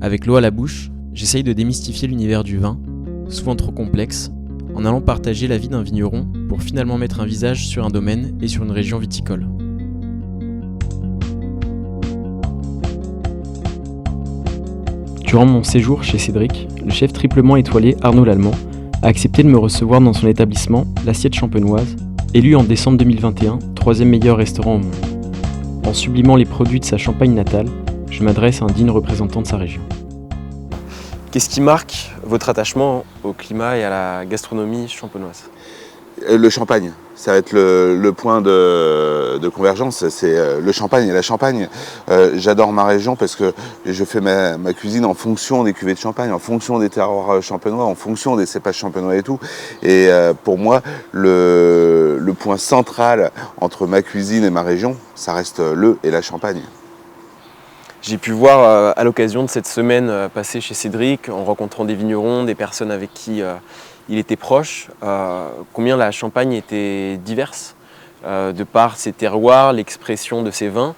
Avec l'eau à la bouche, j'essaye de démystifier l'univers du vin, souvent trop complexe, en allant partager la vie d'un vigneron pour finalement mettre un visage sur un domaine et sur une région viticole. Durant mon séjour chez Cédric, le chef triplement étoilé Arnaud Lallemand a accepté de me recevoir dans son établissement, l'Assiette Champenoise, élu en décembre 2021 troisième meilleur restaurant au monde. En sublimant les produits de sa Champagne natale, je m'adresse à un digne représentant de sa région. Qu'est-ce qui marque votre attachement au climat et à la gastronomie champenoise ? Le champagne, ça va être le point de convergence, c'est le champagne et la Champagne. J'adore ma région parce que je fais ma cuisine en fonction des cuvées de champagne, en fonction des terroirs champenois, en fonction des cépages champenois et tout. Et pour moi, le point central entre ma cuisine et ma région, ça reste le et la Champagne. J'ai pu voir à l'occasion de cette semaine passée chez Cédric, en rencontrant des vignerons, des personnes avec qui il était proche, combien la Champagne était diverse, de par ses terroirs, l'expression de ses vins.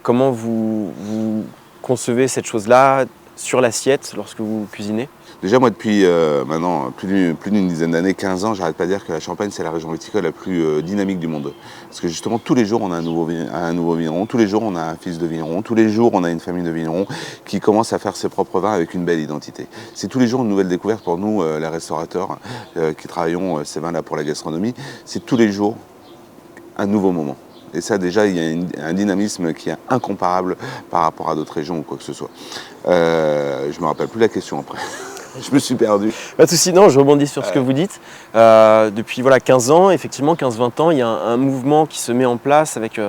Comment vous concevez cette chose-là sur l'assiette lorsque vous cuisinez ? Déjà, moi, depuis maintenant plus d'une dizaine d'années, 15 ans, j'arrête pas de dire que la Champagne, c'est la région viticole la plus dynamique du monde. Parce que justement, tous les jours, on a un nouveau vigneron, tous les jours, on a un fils de vigneron, tous les jours, on a une famille de vignerons qui commence à faire ses propres vins avec une belle identité. C'est tous les jours une nouvelle découverte pour nous, les restaurateurs qui travaillons ces vins-là pour la gastronomie. C'est tous les jours un nouveau moment. Et ça, déjà, il y a un dynamisme qui est incomparable par rapport à d'autres régions ou quoi que ce soit. Je ne me rappelle plus la question après. Je me suis perdu. Pas de souci, non, je rebondis sur ce que vous dites. Depuis 15 ans, effectivement, 15-20 ans, il y a un mouvement qui se met en place avec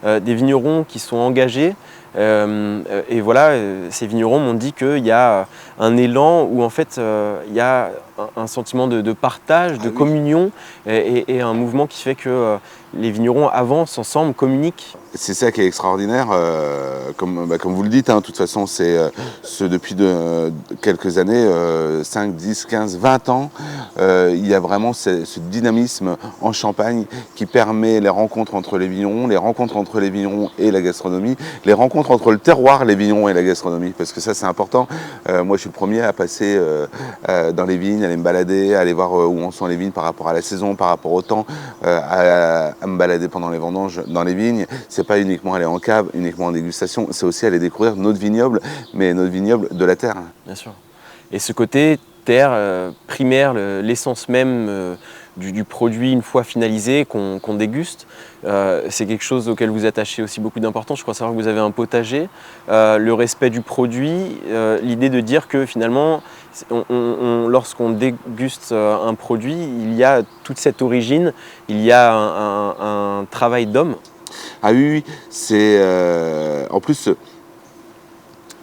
des vignerons qui sont engagés. Et voilà, ces vignerons m'ont dit qu'il y a un élan où en fait il y a un sentiment de partage, de communion et un mouvement qui fait que les vignerons avancent ensemble, communiquent. C'est ça qui est extraordinaire, comme vous le dites, hein, de toute façon, c'est depuis quelques années, 5, 10, 15, 20 ans, il y a vraiment ce dynamisme en Champagne qui permet les rencontres entre les vignerons, les rencontres entre les vignerons et la gastronomie, les rencontres entre le terroir, les vignerons et la gastronomie, parce que ça c'est important. Moi je suis le premier à passer dans les vignes, à aller me balader, à aller voir où en sont les vignes par rapport à la saison, par rapport au temps, à me balader pendant les vendanges dans les vignes. C'est pas uniquement aller en cave, uniquement en dégustation, c'est aussi aller découvrir notre vignoble, mais notre vignoble de la terre. Bien sûr. Et ce côté terre primaire, l'essence même du produit une fois finalisé, qu'on déguste, c'est quelque chose auquel vous attachez aussi beaucoup d'importance. Je crois savoir que vous avez un potager, le respect du produit, l'idée de dire que finalement, lorsqu'on déguste un produit, il y a toute cette origine, il y a un travail d'homme. Ah oui, c'est en plus.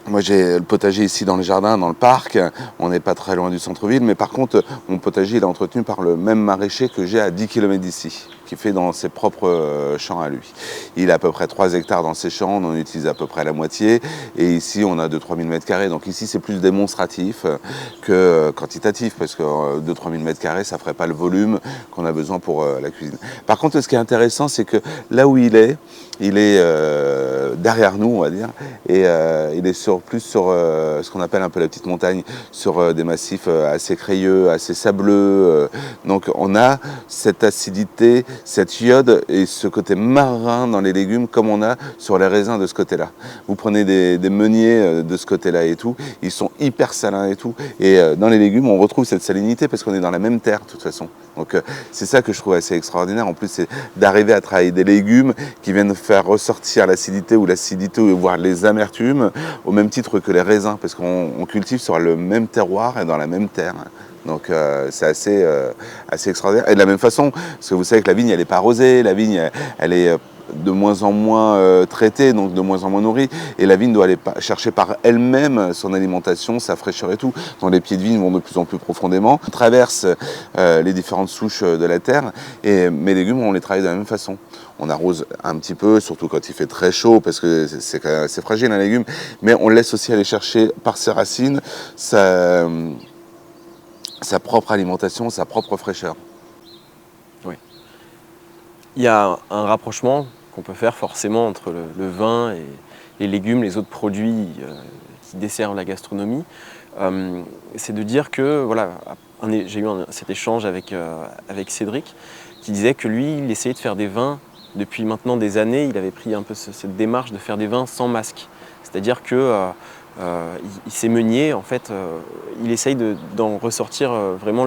Moi j'ai le potager ici dans le jardin, dans le parc, on n'est pas très loin du centre-ville, mais par contre mon potager il est entretenu par le même maraîcher que j'ai à 10 km d'ici, qui fait dans ses propres champs à lui. Il a à peu près 3 hectares dans ses champs, on en utilise à peu près la moitié, et ici on a 2-3 000 m², donc ici c'est plus démonstratif que quantitatif, parce que 2-3 000 m², ça ferait pas le volume qu'on a besoin pour la cuisine. Par contre ce qui est intéressant, c'est que là où il est derrière nous, on va dire, et il est plus sur ce qu'on appelle un peu la petite montagne, sur des massifs assez crayeux, assez sableux. Donc on a cette acidité, cette iode et ce côté marin dans les légumes comme on a sur les raisins de ce côté-là. Vous prenez des meuniers de ce côté-là et tout, ils sont hyper salins et tout. Et dans les légumes, on retrouve cette salinité parce qu'on est dans la même terre de toute façon. Donc c'est ça que je trouve assez extraordinaire. En plus, c'est d'arriver à travailler des légumes qui viennent faire ressortir l'acidité ou voire les amertumes au même titre que les raisins, parce qu'on cultive sur le même terroir et dans la même terre. Donc c'est assez extraordinaire. Et de la même façon, parce que vous savez que la vigne, elle n'est pas arrosée, la vigne, elle est de moins en moins traitée, donc de moins en moins nourrie. Et la vigne doit aller chercher par elle-même son alimentation, sa fraîcheur et tout. Donc les pieds de vigne vont de plus en plus profondément. On traverse les différentes souches de la terre, et mes légumes, on les travaille de la même façon. On arrose un petit peu, surtout quand il fait très chaud, parce que c'est fragile un légume, mais on laisse aussi aller chercher par ses racines sa propre alimentation, sa propre fraîcheur. Oui. Il y a un rapprochement qu'on peut faire forcément entre le vin et les légumes, les autres produits qui dessert la gastronomie, c'est de dire que, voilà, j'ai eu cet échange avec Cédric, qui disait que lui, il essayait de faire des vins depuis maintenant des années. Il avait pris un peu cette démarche de faire des vins sans masque. C'est-à-dire que il s'est meunier, en fait, il essaye d'en ressortir vraiment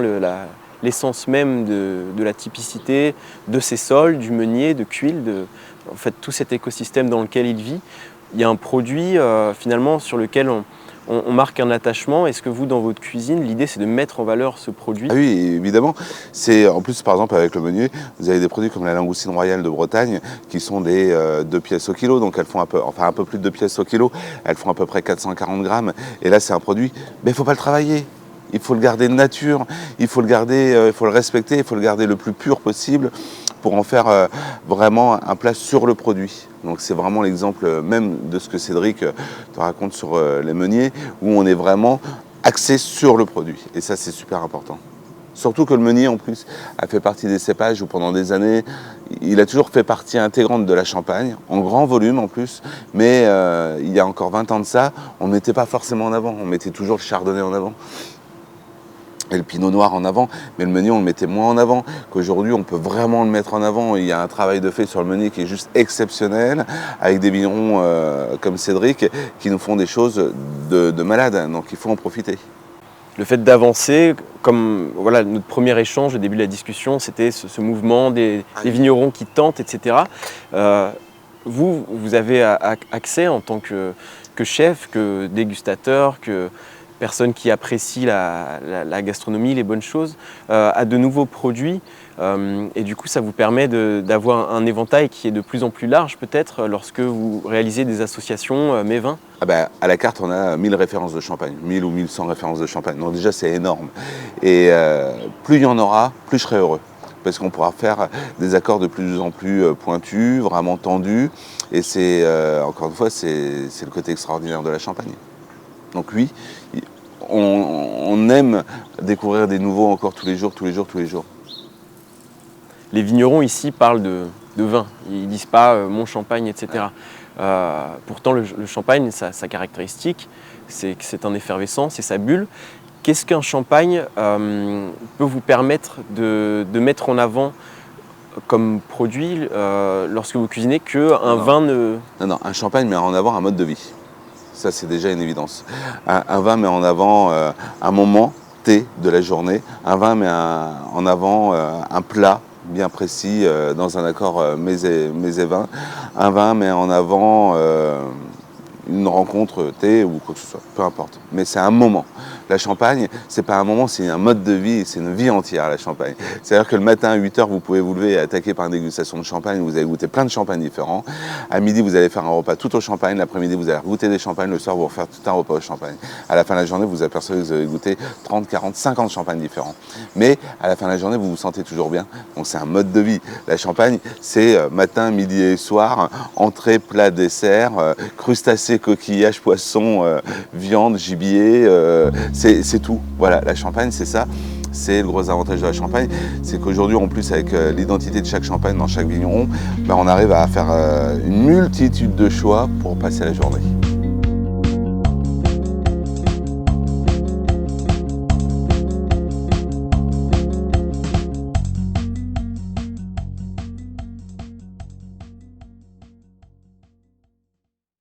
l'essence même de la typicité de ses sols, du meunier, de Cuil, en fait, tout cet écosystème dans lequel il vit. Il y a un produit finalement sur lequel on marque un attachement. Est-ce que vous, dans votre cuisine, l'idée c'est de mettre en valeur ce produit? Ah oui, évidemment. En plus, par exemple, avec le meunier, vous avez des produits comme la langoustine royale de Bretagne qui sont des 2 pièces au kilo. Donc elles font un peu plus de 2 pièces au kilo. Elles font à peu près 440 grammes. Et là, c'est un produit, mais il ne faut pas le travailler. Il faut le garder de nature, il faut le respecter, il faut le garder le plus pur possible pour en faire vraiment un plat sur le produit. Donc c'est vraiment l'exemple même de ce que Cédric te raconte sur les meuniers, où on est vraiment axé sur le produit. Et ça, c'est super important. Surtout que le meunier, en plus, a fait partie des cépages où pendant des années, il a toujours fait partie intégrante de la Champagne, en grand volume en plus, mais il y a encore 20 ans de ça, on ne mettait pas forcément en avant, on mettait toujours le chardonnay en avant. Et le pinot noir en avant, mais le meunier on le mettait moins en avant, qu'aujourd'hui on peut vraiment le mettre en avant. Il y a un travail de fait sur le meunier qui est juste exceptionnel, avec des vignerons comme Cédric qui nous font des choses de malade, donc il faut en profiter. Le fait d'avancer, comme voilà, notre premier échange au début de la discussion, c'était ce mouvement des vignerons qui tentent, etc. Vous avez accès en tant que chef, que dégustateur, que personne qui apprécie la gastronomie, les bonnes choses, à de nouveaux produits. Et du coup, ça vous permet d'avoir un éventail qui est de plus en plus large, peut-être, lorsque vous réalisez des associations mets-vins. À la carte, on a 1000 références de champagne, 1000 ou 1100 références de champagne. Donc déjà, c'est énorme. Et plus il y en aura, plus je serai heureux. Parce qu'on pourra faire des accords de plus en plus pointus, vraiment tendus. Et c'est, encore une fois, c'est le côté extraordinaire de la Champagne. Donc oui, on aime découvrir des nouveaux encore tous les jours. Les vignerons ici parlent de vin, ils ne disent pas mon champagne, etc. Pourtant le champagne, sa caractéristique, c'est que c'est un effervescent, c'est sa bulle. Qu'est-ce qu'un champagne peut vous permettre de mettre en avant comme produit lorsque vous cuisinez qu'un vin ne... Non, un champagne met en avant un mode de vie. Ça, c'est déjà une évidence. Un vin met en avant un moment T de la journée. Un vin met en avant un plat bien précis dans un accord mets et vin. Un vin met en avant une rencontre T ou quoi que ce soit, peu importe. Mais c'est un moment. La Champagne, c'est pas un moment, c'est un mode de vie, c'est une vie entière, la Champagne. C'est-à-dire que le matin à 8 h, vous pouvez vous lever et attaquer par une dégustation de champagne, vous allez goûter plein de champagnes différents. À midi, vous allez faire un repas tout au champagne, l'après-midi, vous allez goûter des champagnes, le soir, vous allez faire tout un repas au champagne. À la fin de la journée, vous vous apercevez que vous avez goûté 30, 40, 50 champagnes différents. Mais à la fin de la journée, vous vous sentez toujours bien. Donc c'est un mode de vie. La Champagne, c'est matin, midi et soir, entrée, plat, dessert, crustacés, coquillages, poissons, viande, gibier, c'est tout. Voilà, la Champagne, c'est ça. C'est le gros avantage de la Champagne, c'est qu'aujourd'hui, en plus, avec l'identité de chaque champagne dans chaque vigneron, on arrive à faire une multitude de choix pour passer la journée.